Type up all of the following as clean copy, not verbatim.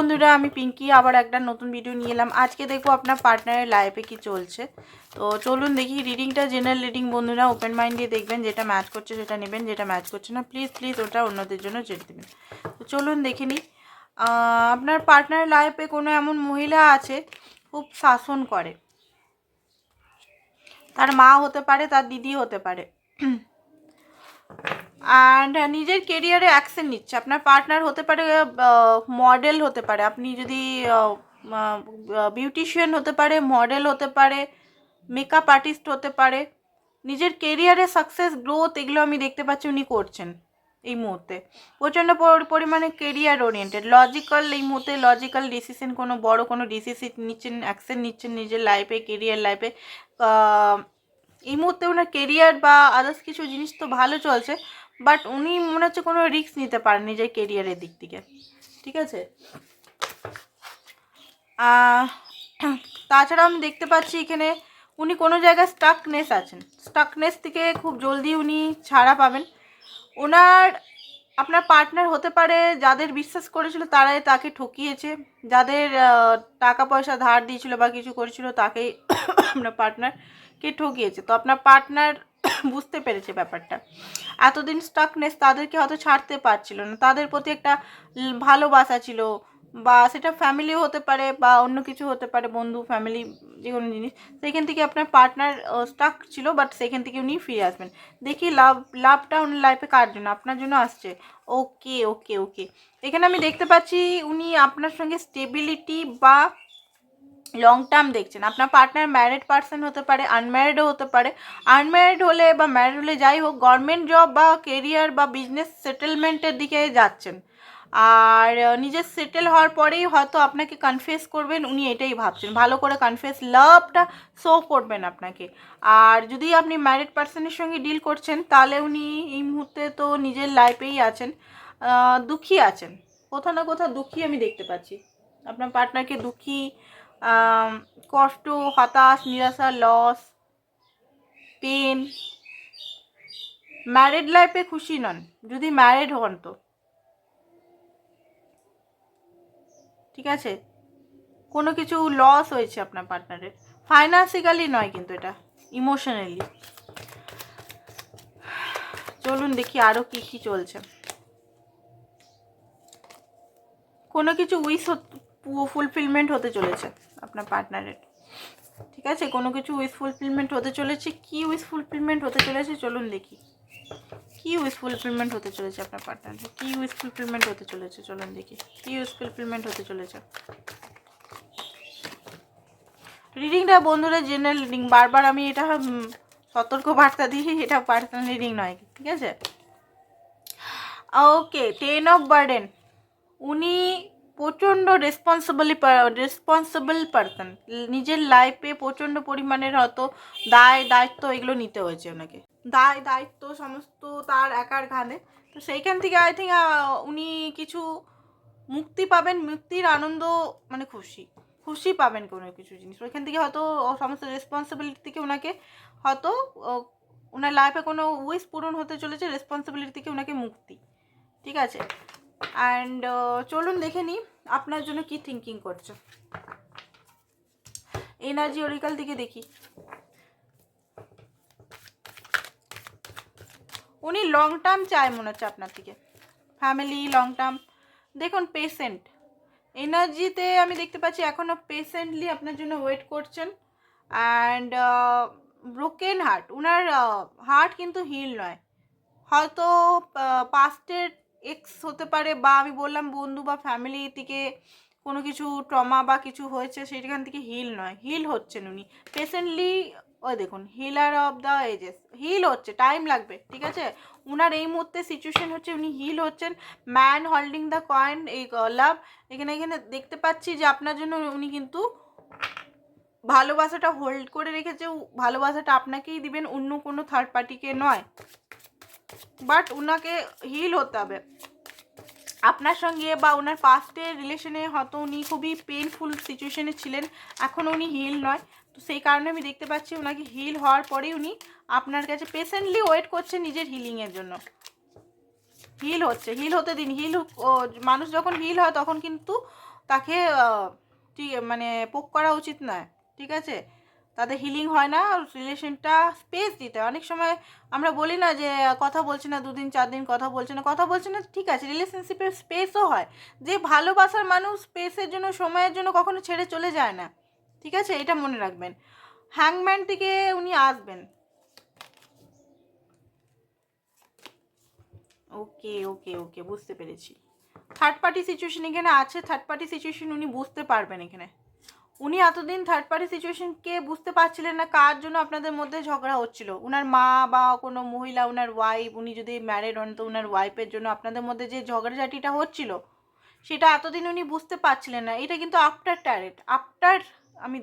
বন্ধুরা, আমি পিঙ্কি আবার একটা নতুন ভিডিও নিয়ে এলাম। আজকে দেখবো আপনার পার্টনারের লাইফে কি চলছে। তো চলুন দেখি। রিডিংটা জেনারেল রিডিং বন্ধুরা, ওপেন মাইন্ড দিয়ে দেখবেন। যেটা ম্যাচ করছে সেটা নেবেন, যেটা ম্যাচ করছে না প্লিজ প্লিজ ওটা অন্যদের জন্য ছেড়ে দেবেন। তো চলুন দেখে নিই। আপনার পার্টনারের লাইফে কোনো এমন মহিলা আছে খুব শাসন করে। তার মা হতে পারে, তার দিদি হতে পারে, অ্যান্ড নিজের কেরিয়ারে অ্যাকশন নিচ্ছে। আপনার পার্টনার হতে পারে মডেল হতে পারে, আপনি যদি বিউটিশিয়ান হতে পারে, মডেল হতে পারে, মেকআপ আর্টিস্ট হতে পারে। নিজের কেরিয়ারে সাকসেস গ্রোথ এগুলো আমি দেখতে পাচ্ছি উনি করছেন এই মুহূর্তে। প্রচণ্ড পরিমাণে কেরিয়ার ওরিয়েন্টেড, লজিক্যাল, এই মুহূর্তে লজিক্যাল ডিসিশন, কোনো বড় কোনো ডিসিশন নিচ্ছেন, অ্যাকশন নিচ্ছেন নিজের লাইফে, কেরিয়ার লাইফে। এই মুহূর্তে ওনার কেরিয়ার বা আদার্স কিছু জিনিস তো ভালো চলছে, বাট উনি মনে হচ্ছে কোনো রিস্ক নিতে পারেন নিজের কেরিয়ারের দিক থেকে। ঠিক আছে। তাছাড়া আমি দেখতে পাচ্ছি এখানে উনি কোনো জায়গায় স্টাকনেস আছেন। স্টাকনেস থেকে খুব জলদি উনি ছাড়া পাবেন। ওনার আপনার পার্টনার হতে পারে যাদের বিশ্বাস করেছিল তারাই তাকে ঠকিয়েছে, যাদের টাকা পয়সা ধার দিয়েছিল বা কিছু করেছিল তাকেই আপনার পার্টনারকে ঠকিয়েছে। তো আপনার পার্টনার বুঝতে পেরেছে ব্যাপারটা। এতদিন স্টাকনেস, তাদেরকে হয়তো ছাড়তে পারছিল না, তাদের প্রতি একটা ভালোবাসা ছিল, বা সেটা ফ্যামিলিও হতে পারে বা অন্য কিছু হতে পারে, বন্ধু, ফ্যামিলি, যে কোনো জিনিস। সেখান থেকে আপনার পার্টনার স্টাক ছিল, বাট সেখান থেকে উনি ফিরে আসবেন। দেখি লাভটা ওনার লাইফে কার জন্য, আপনার জন্য আসছে। ওকে ওকে ওকে, এখানে আমি দেখতে পাচ্ছি উনি আপনার সঙ্গে স্টেবিলিটি বা লং টার্ম দেখছেন। আপনার পার্টনার ম্যারিড পার্সন হতে পারে, আনম্যারিডও হতে পারে। আনম্যারিড হলে বা ম্যারিড হলে যাই হোক, গভর্নমেন্ট জব বা কেরিয়ার বা বিজনেস সেটেলমেন্টের দিকে যাচ্ছেন। আর নিজের সেটেল হওয়ার পরেই হয়তো আপনাকে কনফেস করবেন, উনি এটাই ভাবছেন। ভালো করে কনফেস, লাভটা শো করবেন আপনাকে। আর যদি আপনি ম্যারিড পার্সনের সঙ্গে ডিল করছেন তাহলে উনি এই মুহূর্তে তো নিজের লাইফেই আছেন, দুঃখী আছেন, কোথাও না কোথাও দুঃখী আমি দেখতে পাচ্ছি। আপনার পার্টনারকে দুঃখী, কষ্ট, হতাশ, নিরাশা, লস, পেন। ম্যারিড লাইফে খুশি নন, যদি ম্যারিড হন তো। ঠিক আছে, কোনো কিছু লস হয়েছে আপনার পার্টনারের, ফাইন্যান্সিক্যালি নয় কিন্তু এটা ইমোশনালি। চলুন দেখি আরও কী কী চলছে। কোনো কিছু উইশ ফুলফিলমেন্ট হতে চলেছে আপনার পার্টনারের। ঠিক আছে, কোনো কিছু উইশ ফুলফিলমেন্ট হতে চলেছে। কি উইশ ফুলফিলমেন্ট হতে চলেছে চলুন দেখি। কি উইশ ফুলফিলমেন্ট হতে চলেছে আপনার পার্টনারের, কি উইশ ফুলফিলমেন্ট হতে চলেছে চলুন দেখি। কি উইশ ফুলফিলমেন্ট হতে চলেছে। রিডিংটা বন্ধুরা জেনারেল রিডিং, বারবার আমি এটা সতর্ক বার্তা দিই, এটা পার্সোনাল রিডিং নয়। ঠিক আছে। ওকে, 10 অফ বার্ডেন। উনি প্রচণ্ড রেসপন্সিবল পারসন। নিজের লাইফে প্রচণ্ড পরিমাণের হয়তো দায়িত্ব এগুলো নিতে হয়েছে ওনাকে। দায়িত্ব সমস্ত তার একার ঘাড়ে। তো সেইখান থেকে আই থিঙ্ক উনি কিছু মুক্তি পাবেন, মুক্তির আনন্দ, মানে খুশি পাবেন কোনো কিছু জিনিস ওইখান থেকে। হয়তো সমস্ত রেসপন্সিবিলিটি থেকে ওনাকে হয়তো ওনার লাইফে কোনো উইশ পূরণ হতে চলেছে, রেসপন্সিবিলিটি থেকে ওনাকে মুক্তি। ঠিক আছে। অ্যান্ড চলুন দেখে নিই আপনার জন্য কি থিঙ্কিং করছে। এনার্জি অরিকাল থেকে দেখি। উনি লং টার্ম চায় মনে হচ্ছে আপনার থেকে, ফ্যামিলি, লং টার্ম। দেখুন পেশেন্ট এনার্জিতে আমি দেখতে পাচ্ছি, এখনও পেশেন্টলি আপনার জন্য ওয়েট করছেন। And broken heart, owner heart কিন্তু হিল নয়। হয়তো পাস্টের এক্স হতে পারে, বা আমি বললাম বন্ধু বা ফ্যামিলি থেকে কোনো কিছু ট্রমা বা কিছু হয়েছে, সেখান থেকে হিল নয়, হিল হচ্ছেন উনি পেশেন্টলি। ওই দেখুন, healer of the ages, heal হচ্ছে, টাইম লাগবে। ঠিক আছে, উনার এই মুহূর্তে সিচুয়েশন হচ্ছে উনি হিল হচ্ছেন। ম্যান হোল্ডিং দ্য কয়েন, এই লাভ। এখানে দেখতে পাচ্ছি যে আপনার জন্য উনি কিন্তু ভালোবাসাটা হোল্ড করে রেখেছে, ভালোবাসাটা আপনাকেই দিবেন, অন্য কোনো থার্ড পার্টিকে নয়। বাট ওনাকে হিল হতে হবে আপনার সঙ্গে, বা ওনার পাস্টের রিলেশনে হয়তো উনি খুবই পেনফুল সিচুয়েশনে ছিলেন, এখন উনি হিল নয়। তো সেই কারণে আমি দেখতে পাচ্ছি ওনাকে হিল হওয়ার পরেই উনি আপনার কাছে পেশেন্টলি ওয়েট করছেন নিজের হিলিংয়ের জন্য। হিল হচ্ছে, হিল হতে দিন। মানুষ যখন হিল হয় তখন কিন্তু তাকে মানে পোক করা উচিত নয়, ঠিক আছে? তাদের হিলিং হয় না, রিলেশনটা স্পেস দিতে হয়। অনেক সময় আমরা বলি না যে কথা বলছে না, 2 দিন 4 দিন কথা বলছে না, ঠিক আছে, রিলেশনশিপের স্পেসও হয়। যে ভালোবাসার মানুষ স্পেসের জন্য, সময়ের জন্য কখনো ছেড়ে চলে যায় না, ঠিক আছে? এটা মনে রাখবেন। হ্যাংম্যান থেকে উনি আসবেন। ওকে ওকে ওকে, বুঝতে পেরেছি। থার্ড পার্টি সিচুয়েশন এখানে আছে। থার্ড পার্টি সিচুয়েশন উনি বুঝতে পারবেন এখানে। উনি এতদিন থার্ড পার্টি সিচুয়েশনকে বুঝতে পারছিলেন না কার জন্য আপনাদের মধ্যে ঝগড়া হচ্ছিল। উনার মা বা কোনো মহিলা, উনার ওয়াইফ, উনি যদি ম্যারিড হন তো উনার ওয়াইফের জন্য আপনাদের মধ্যে যে ঝগড়াঝাটিটা হচ্ছিল সেটা এতদিন উনি বুঝতে পারছিলেন না। এটা কিন্তু আফটার আমি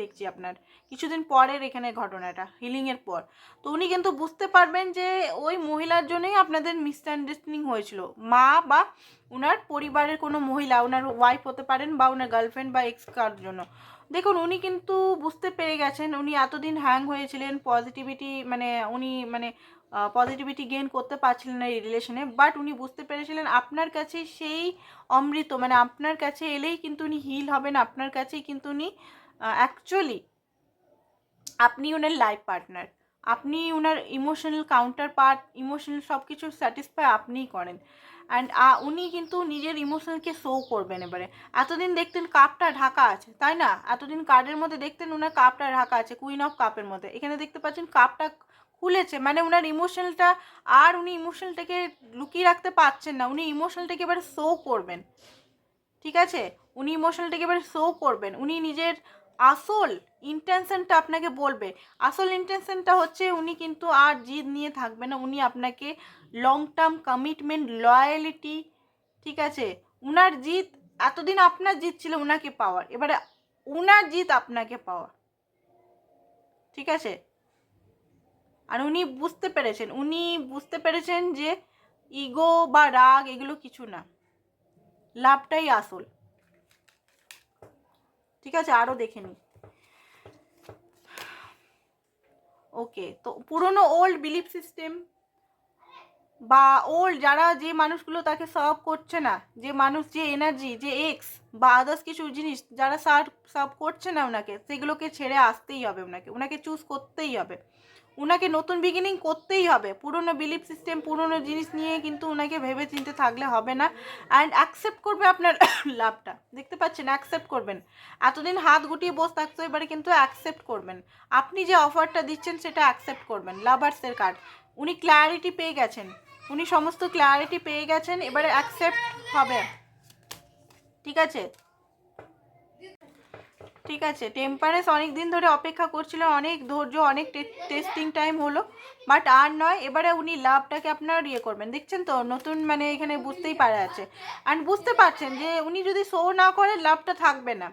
দেখছি আপনার কিছুদিন পরের এখানে ঘটনাটা, হিলিংয়ের পর। তো উনি কিন্তু বুঝতে পারবেন যে ওই মহিলার জন্যই আপনাদের মিসআন্ডারস্ট্যান্ডিং হয়েছিল। মা বা উনার পরিবারের কোনো মহিলা, উনার ওয়াইফ হতে পারেন বা উনার গার্লফ্রেন্ড বা এক্স কার জন্য। দেখুন উনি কিন্তু বুঝতে পেরে গেছেন। উনি এতদিন হ্যাং হয়েছিলেন, পজিটিভিটি গেইন করতে পারছিলেন না এই রিলেশনে, বাট উনি বুঝতে পেরেছিলেন আপনার কাছে সেই অমৃত, মানে আপনার কাছে এলেই কিন্তু উনি হিল হবেন। আপনার কাছেই কিন্তু উনি অ্যাকচুয়ালি আপনি উনার লাইফ পার্টনার, আপনি উনার ইমোশনাল কাউন্টার পার্ট, ইমোশনাল সব কিছু স্যাটিসফাই আপনিই করেন। অ্যান্ড উনি কিন্তু নিজের ইমোশনালকে শো করবেন এবারে। এতদিন দেখতেন কাপটা ঢাকা আছে, তাই না? এতদিন কার্ডের মধ্যে দেখতেন উনার কাপটা ঢাকা আছে, কুইন অফ কাপের মধ্যে। এখানে দেখতে পাচ্ছেন কাপটা খুলেছে, মানে উনার ইমোশনালটা, আর উনি ইমোশনালটাকে লুকিয়ে রাখতে পারছেন না, উনি ইমোশনালটাকে এবারে শো করবেন, ঠিক আছে? উনি ইমোশনালটাকে এবারে শো করবেন। উনি নিজের আসল ইন্টেনশনটা আপনাকে বলবে। আসল ইন্টেনশনটা হচ্ছে উনি কিন্তু আর জিদ নিয়ে থাকবে না। উনি আপনাকে লং টার্ম কমিটমেন্ট, লয়ালিটি, ঠিক আছে? উনার জিদ, এতদিন আপনার জিদ ছিল উনাকে পাওয়ার, এবারে উনার জিদ আপনাকে পাওয়ার, ঠিক আছে? আর উনি বুঝতে পেরেছেন যে ইগো বা রাগ এগুলো কিছু না, লাভটাই আসল, ঠিক আছে? আরও দেখে নিই। ওকে, তো পুরনো ওল্ড বিলিফ সিস্টেম বা ওল্ড যারা, যে মানুষগুলো তাকে সার্ভ করছে না, যে মানুষ, যে এনার্জি, যে এক্স বা আদার্স কিছু জিনিস যারা সার্ভ করছে না ওনাকে, সেগুলোকে ছেড়ে আসতেই হবে। ওনাকে চুজ করতেই হবে, ওনাকে নতুন বিগিনিং করতেই হবে। পুরনো বিলিফ সিস্টেম, পুরনো জিনিস নিয়ে কিন্তু ওনাকে ভেবে চিনতে থাকলে হবে না। অ্যান্ড অ্যাকসেপ্ট করবে আপনার লাভটা, দেখতে পাচ্ছেন? অ্যাকসেপ্ট করবেন। এতদিন হাত গুটিয়ে বসে থাকতো, এবারে কিন্তু অ্যাকসেপ্ট করবেন। আপনি যে অফারটা দিচ্ছেন সেটা অ্যাকসেপ্ট করবেন। লাভার্সের কার্ড, উনি ক্ল্যারিটি পেয়ে গেছেন, উনি সমস্ত ক্ল্যারিটি পেয়ে গেছেন, এবারে অ্যাকসেপ্ট হবে, ঠিক আছে? ঠিক আছে, টেম্পারেন্স অনেক দিন ধরে অপেক্ষা করছিল, অনেক ধৈর্য, অনেক টেস্টিং টাইম হলো, বাট আর নয়। এবারে উনি লাভটাকে আপনার করবেন, দেখছেন তো? নতুন মানে এখানে বুঝতেই পারা আছে। অ্যান্ড বুঝতে পারছেন যে উনি যদি শো না করে লাভটা থাকবে না।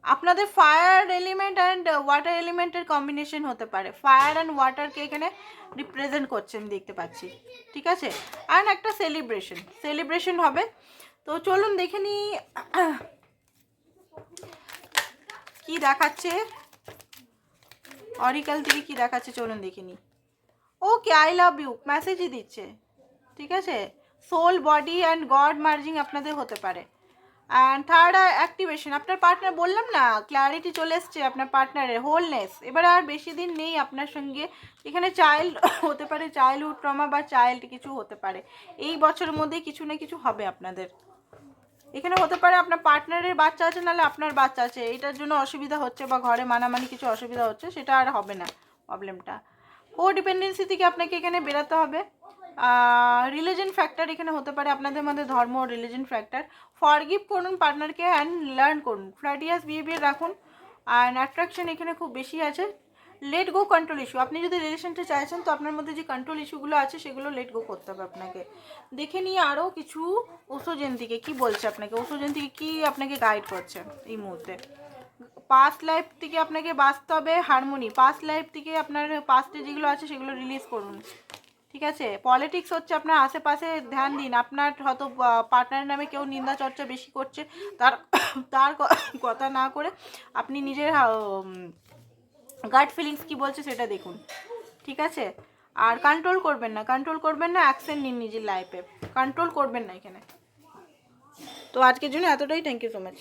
আপনাদের ফায়ার এলিমেন্ট অ্যান্ড ওয়াটার এলিমেন্টের কম্বিনেশন হতে পারে। ফায়ার অ্যান্ড ওয়াটারকে এখানে রিপ্রেজেন্ট করছে আমি দেখতে পাচ্ছি, ঠিক আছে? অ্যান্ড একটা সেলিব্রেশন হবে। তো চলুন দেখে নিই কি দেখাচ্ছে অরিকাল থেকে, কি দেখাচ্ছে চলুন দেখে নিই। ওকে, আই লাভ ইউ মেসেজই দিচ্ছে, ঠিক আছে? Soul, body and god merging আপনাদের হতে পারে। অ্যান্ড থার্ড অ্যাক্টিভেশন, আপনার পার্টনার, বললাম না ক্ল্যারিটি চলে এসছে আপনার পার্টনারের, হোলনেস। এবারে আর বেশি দিন নেই আপনার সঙ্গে। এখানে চাইল্ড হতে পারে, চাইল্ডহুড ট্রমা বা চাইল্ড কিছু হতে পারে। এই বছরের মধ্যেই কিছু না কিছু হবে আপনাদের। এখানে হতে পারে আপনার পার্টনারের বাচ্চা আছে, নাহলে আপনার বাচ্চা আছে, এটার জন্য অসুবিধা হচ্ছে বা ঘরে মানামানি কিছু অসুবিধা হচ্ছে, সেটা আর হবে না প্রবলেমটা। কো ডিপেন্ডেন্সি থেকে আপনাকে এখানে বেরোতে হবে। রিলিজন ফ্যাক্টর এখানে হতে পারে, আপনাদের মধ্যে ধর্ম, রিলিজন ফ্যাক্টর। ফরগিভ করুন পার্টনারকে অ্যান্ড লার্ন করুন, ফ্ল্যাটিয়াস বিহেভিয়ার রাখুন। অ্যান্ড অ্যাট্রাকশন এখানে খুব বেশি আছে। লেট গো কন্ট্রোল ইস্যু, আপনি যদি রিলেশনটা চাইছেন তো আপনার মধ্যে যে কন্ট্রোল ইস্যুগুলো আছে সেগুলো লেট গো করতে হবে আপনাকে। দেখে নিয়ে আরও কিছু ওশো জয়ন্তীকে কী বলছে আপনাকে, ওশো জয়ন্তীকে কী আপনাকে গাইড করছে এই মুহূর্তে। পাস্ট লাইফ থেকে আপনাকে বাঁচতে হবে হারমোনি, পাস্ট লাইফ থেকে আপনার পাস্টে যেগুলো আছে সেগুলো রিলিজ করুন, ঠিক আছে? পলিটিক্স হচ্ছে আপনার আশেপাশে, ধ্যান দিন। আপনার হয়তো পার্টনারের নামে কেউ নিন্দা চর্চা বেশি করছে, তার তার কথা না করে আপনি নিজের গাট ফিলিংস কী বলছে সেটা দেখুন, ঠিক আছে? আর কন্ট্রোল করবেন না, অ্যাকশন নিন নিজের লাইফে, কন্ট্রোল করবেন না এখানে। তো আজকের জন্য এতটাই, থ্যাংক ইউ সো মাচ।